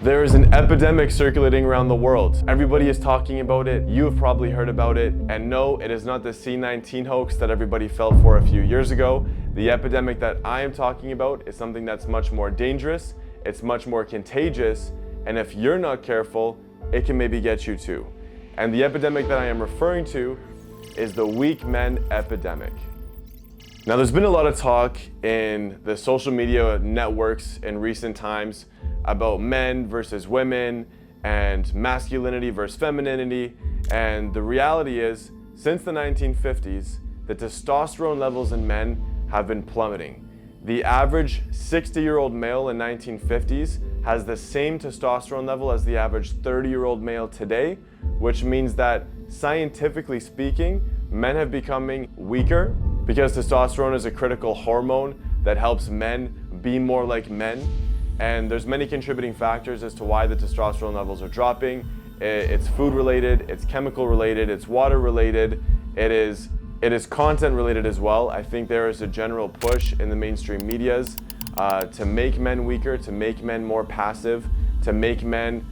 There is an epidemic circulating around the world. Everybody is talking about it. You have probably heard about it. And no, it is not the C-19 hoax that everybody fell for a few years ago. The epidemic that I am talking about is something that's much more dangerous. It's much more contagious. And if you're not careful, it can maybe get you too. And the epidemic that I am referring to is the weak men epidemic. Now, there's been a lot of talk in the social media networks in recent times about men versus women and masculinity versus femininity. And the reality is, since the 1950s, the testosterone levels in men have been plummeting. The average 60-year-old male in 1950s has the same testosterone level as the average 30-year-old male today, which means that scientifically speaking, men have becoming weaker because testosterone is a critical hormone that helps men be more like men. And there's many contributing factors as to why the testosterone levels are dropping. It's food related, it's chemical related, it's water related, it is content related as well. I think there is a general push in the mainstream medias to make men weaker, to make men more passive, to make men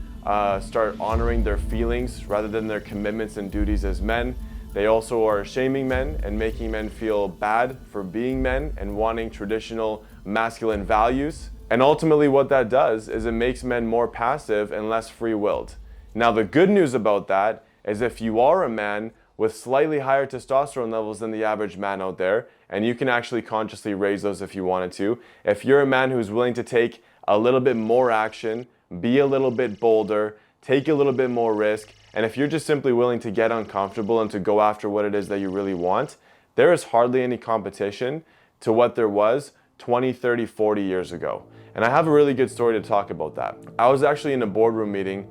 start honoring their feelings rather than their commitments and duties as men. They also are shaming men and making men feel bad for being men and wanting traditional masculine values. And ultimately what that does is it makes men more passive and less free-willed. Now, the good news about that is if you are a man with slightly higher testosterone levels than the average man out there, and you can actually consciously raise those if you wanted to, if you're a man who's willing to take a little bit more action, be a little bit bolder, take a little bit more risk, and if you're just simply willing to get uncomfortable and to go after what it is that you really want, there is hardly any competition to what there was 20, 30, 40 years ago. And I have a really good story to talk about that. I was actually in a boardroom meeting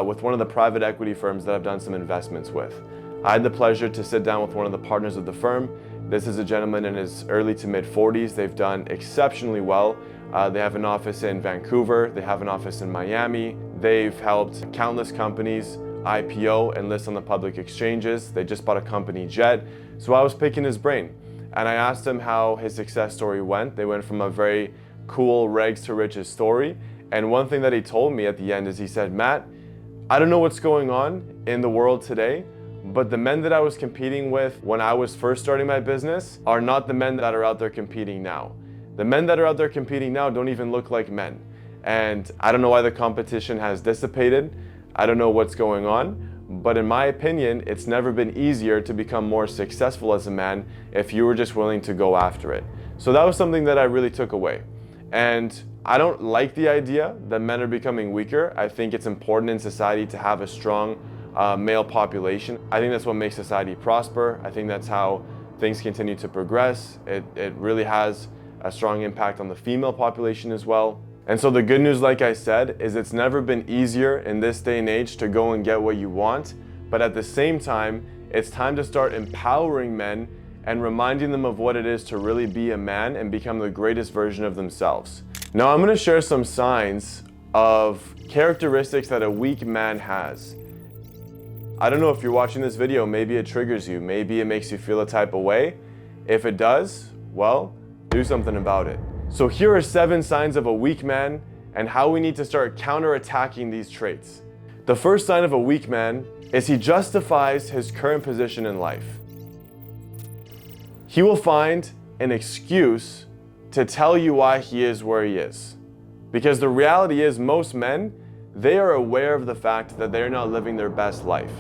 with one of the private equity firms that I've done some investments with. I had the pleasure to sit down with one of the partners of the firm. This is a gentleman in his early to mid 40s. They've done exceptionally well. They have an office in Vancouver. They have an office in Miami. They've helped countless companies IPO and list on the public exchanges. They just bought a company jet. So I was picking his brain and I asked him how his success story went. They went from a very cool rags to riches story. And one thing that he told me at the end is he said, "Matt, I don't know what's going on in the world today, but the men that I was competing with when I was first starting my business are not the men that are out there competing now. The men that are out there competing now don't even look like men. And I don't know why the competition has dissipated. I don't know what's going on. But in my opinion, it's never been easier to become more successful as a man if you were just willing to go after it." So that was something that I really took away. And I don't like the idea that men are becoming weaker. I think it's important in society to have a strong male population. I think that's what makes society prosper. I think that's how things continue to progress. It really has a strong impact on the female population as well. And so the good news, like I said, is it's never been easier in this day and age to go and get what you want. But at the same time, it's time to start empowering men and reminding them of what it is to really be a man and become the greatest version of themselves. Now, I'm going to share some signs of characteristics that a weak man has. I don't know if you're watching this video, maybe it triggers you, maybe it makes you feel a type of way. If it does, well, do something about it. So here are 7 signs of a weak man and how we need to start counterattacking these traits. The first sign of a weak man is he justifies his current position in life. He will find an excuse to tell you why he is where he is. Because the reality is most men, they are aware of the fact that they're not living their best life.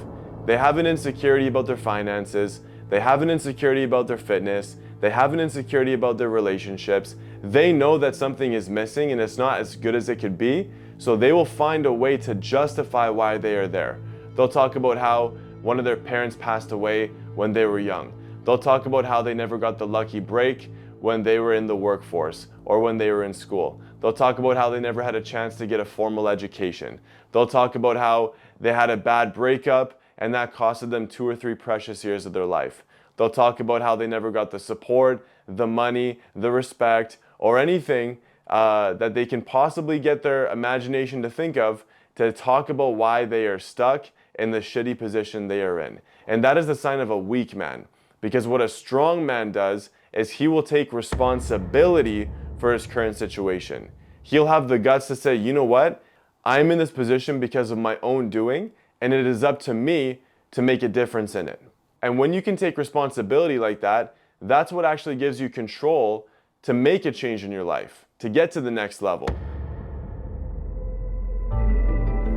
They have an insecurity about their finances, they have an insecurity about their fitness, they have an insecurity about their relationships. They know that something is missing and it's not as good as it could be, so they will find a way to justify why they are there. They'll talk about how one of their parents passed away when they were young. They'll talk about how they never got the lucky break when they were in the workforce or when they were in school. They'll talk about how they never had a chance to get a formal education. They'll talk about how they had a bad breakup and that costed them 2 or 3 precious years of their life. They'll talk about how they never got the support, the money, the respect, or anything that they can possibly get their imagination to think of to talk about why they are stuck in the shitty position they are in. And that is the sign of a weak man. Because what a strong man does is he will take responsibility for his current situation. He'll have the guts to say, you know what? I'm in this position because of my own doing, and it is up to me to make a difference in it. And when you can take responsibility like that, that's what actually gives you control to make a change in your life, to get to the next level.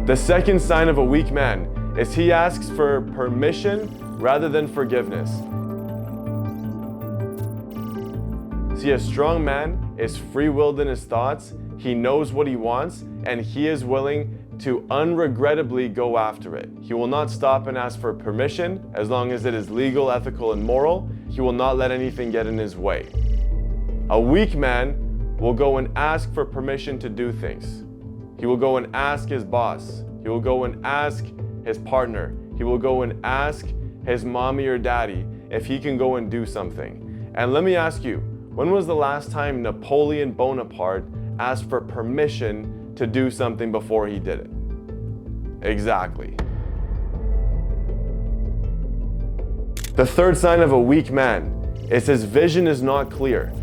The second sign of a weak man is he asks for permission rather than forgiveness. See, a strong man is free-willed in his thoughts, he knows what he wants, and he is willing to unregrettably go after it. He will not stop and ask for permission as long as it is legal, ethical, and moral. He will not let anything get in his way. A weak man will go and ask for permission to do things. He will go and ask his boss. He will go and ask his partner. He will go and ask his mommy or daddy if he can go and do something. And let me ask you, when was the last time Napoleon Bonaparte asked for permission to do something before he did it? Exactly. The third sign of a weak man is his vision is not clear.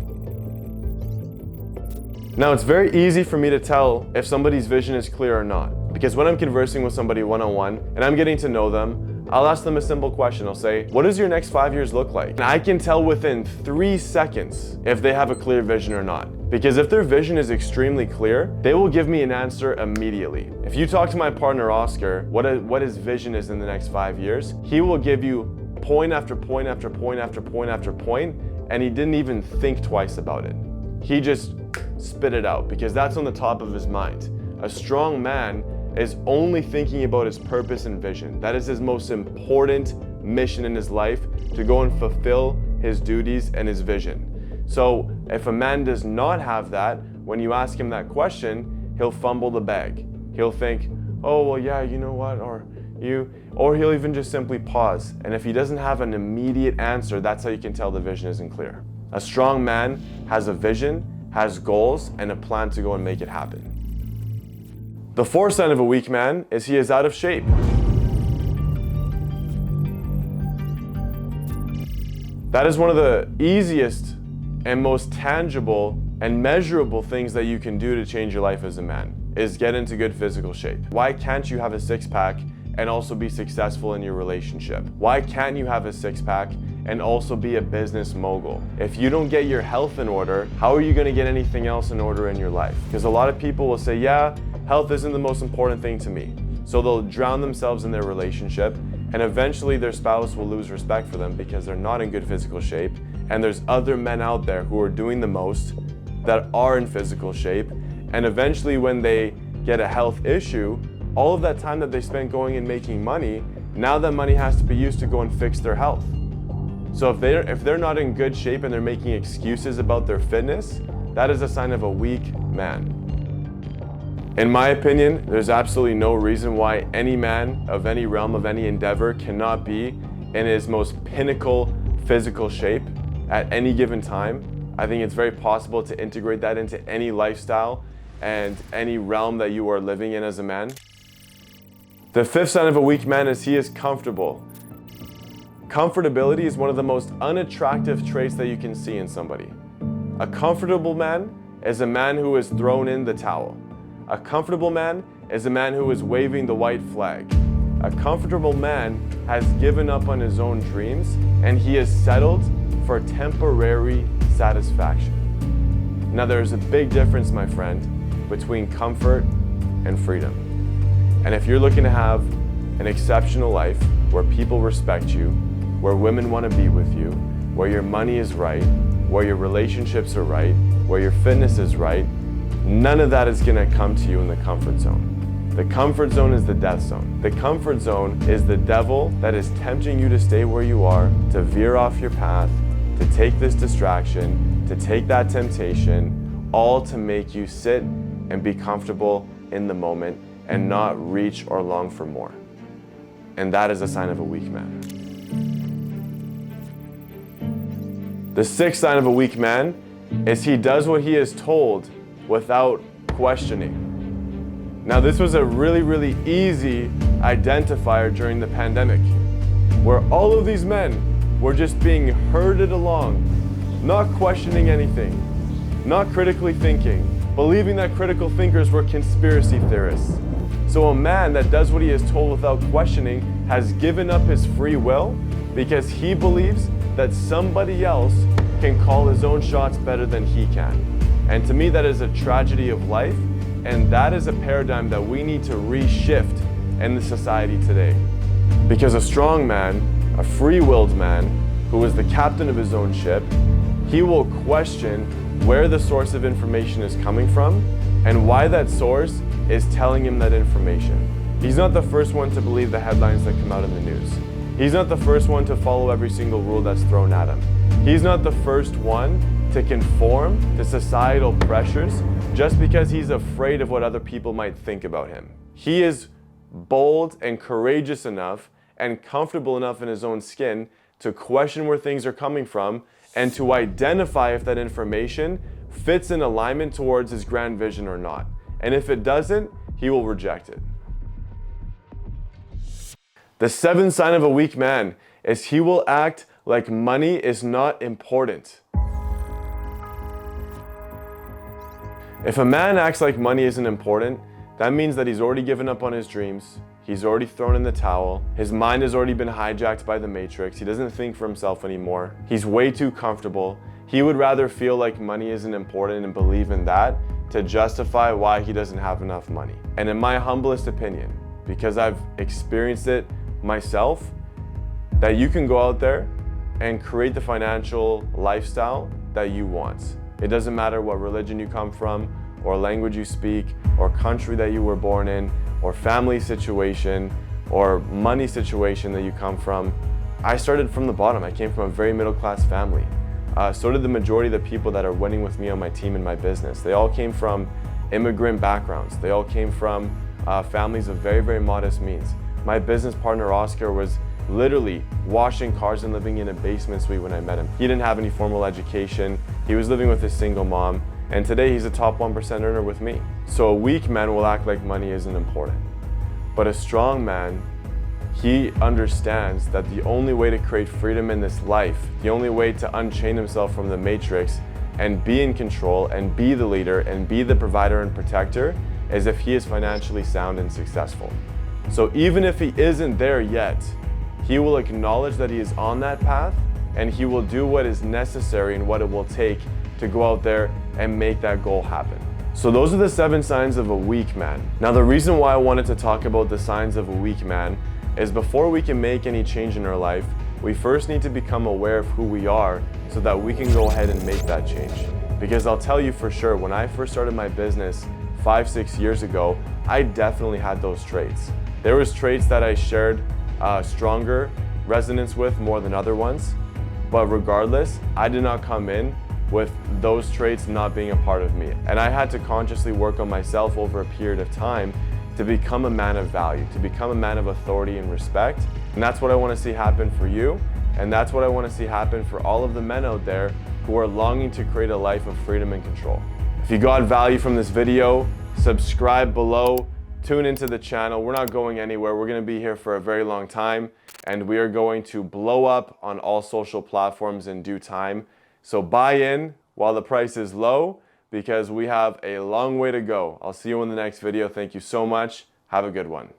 Now, it's very easy for me to tell if somebody's vision is clear or not, because when I'm conversing with somebody one-on-one and I'm getting to know them, I'll ask them a simple question. I'll say, what does your next 5 years look like? And I can tell within 3 seconds if they have a clear vision or not. Because if their vision is extremely clear, they will give me an answer immediately. If you talk to my partner, Oscar, what his vision is in the next 5 years, he will give you point after point after point after point after point, and he didn't even think twice about it. He just spit it out because that's on the top of his mind. A strong man is only thinking about his purpose and vision. That is his most important mission in his life, to go and fulfill his duties and his vision. So if a man does not have that, when you ask him that question, he'll fumble the bag. He'll think, oh, well, yeah, you know what, or he'll even just simply pause. And if he doesn't have an immediate answer, that's how you can tell the vision isn't clear. A strong man has a vision, has goals, and a plan to go and make it happen. The fourth sign of a weak man is he is out of shape. That is one of the easiest and most tangible and measurable things that you can do to change your life as a man, is get into good physical shape. Why can't you have a six-pack and also be successful in your relationship? Why can't you have a six-pack and also be a business mogul? If you don't get your health in order, how are you going to get anything else in order in your life? Because a lot of people will say, yeah, health isn't the most important thing to me. So they'll drown themselves in their relationship, and eventually their spouse will lose respect for them because they're not in good physical shape. And there's other men out there who are doing the most that are in physical shape. And eventually when they get a health issue, all of that time that they spent going and making money, now that money has to be used to go and fix their health. So if they're not in good shape and they're making excuses about their fitness, that is a sign of a weak man. In my opinion, there's absolutely no reason why any man of any realm, of any endeavor, cannot be in his most pinnacle physical shape at any given time. I think it's very possible to integrate that into any lifestyle and any realm that you are living in as a man. The fifth sign of a weak man is he is comfortable. Comfortability is one of the most unattractive traits that you can see in somebody. A comfortable man is a man who has thrown in the towel. A comfortable man is a man who is waving the white flag. A comfortable man has given up on his own dreams and he has settled for temporary satisfaction. Now there's a big difference, my friend, between comfort and freedom. And if you're looking to have an exceptional life where people respect you, where women want to be with you, where your money is right, where your relationships are right, where your fitness is right, none of that is going to come to you in the comfort zone. The comfort zone is the death zone. The comfort zone is the devil that is tempting you to stay where you are, to veer off your path, to take this distraction, to take that temptation, all to make you sit and be comfortable in the moment and not reach or long for more. And that is a sign of a weak man. The sixth sign of a weak man is he does what he is told without questioning. Now, this was a really, really easy identifier during the pandemic, where all of these men were just being herded along, not questioning anything, not critically thinking, believing that critical thinkers were conspiracy theorists, So a man that does what he is told without questioning has given up his free will because he believes that somebody else can call his own shots better than he can. And to me, that is a tragedy of life, and that is a paradigm that we need to reshift in the society today. Because a strong man, a free-willed man, who is the captain of his own ship, he will question where the source of information is coming from and why that source is telling him that information. He's not the first one to believe the headlines that come out in the news. He's not the first one to follow every single rule that's thrown at him. He's not the first one to conform to societal pressures just because he's afraid of what other people might think about him. He is bold and courageous enough and comfortable enough in his own skin to question where things are coming from and to identify if that information fits in alignment towards his grand vision or not. And if it doesn't, he will reject it. The seventh sign of a weak man is he will act like money is not important. If a man acts like money isn't important, that means that he's already given up on his dreams. He's already thrown in the towel. His mind has already been hijacked by the matrix. He doesn't think for himself anymore. He's way too comfortable. He would rather feel like money isn't important and believe in that to justify why he doesn't have enough money. And in my humblest opinion, because I've experienced it myself, that you can go out there and create the financial lifestyle that you want. It doesn't matter what religion you come from, or language you speak, or country that you were born in, or family situation, or money situation that you come from. I started from the bottom. I came from a very middle-class family. So did the majority of the people that are winning with me on my team and my business. They all came from immigrant backgrounds. They all came from families of very, very modest means. My business partner, Oscar, was literally washing cars and living in a basement suite when I met him. He didn't have any formal education. He was living with his single mom. And today he's a top 1% earner with me. So a weak man will act like money isn't important. But a strong man, he understands that the only way to create freedom in this life, the only way to unchain himself from the matrix and be in control and be the leader and be the provider and protector is if he is financially sound and successful. So even if he isn't there yet, he will acknowledge that he is on that path and he will do what is necessary and what it will take to go out there and make that goal happen. So those are the 7 signs of a weak man. Now the reason why I wanted to talk about the signs of a weak man is before we can make any change in our life, we first need to become aware of who we are so that we can go ahead and make that change. Because I'll tell you for sure, when I first started my business 5-6 years ago, I definitely had those traits. There was traits that I shared stronger resonance with more than other ones, but regardless, I did not come in with those traits not being a part of me. And I had to consciously work on myself over a period of time to become a man of value, to become a man of authority and respect. And that's what I want to see happen for you. And that's what I want to see happen for all of the men out there who are longing to create a life of freedom and control. If you got value from this video, subscribe below, tune into the channel. We're not going anywhere. We're going to be here for a very long time, and we are going to blow up on all social platforms in due time. So buy in while the price is low, because we have a long way to go. I'll see you in the next video. Thank you so much. Have a good one.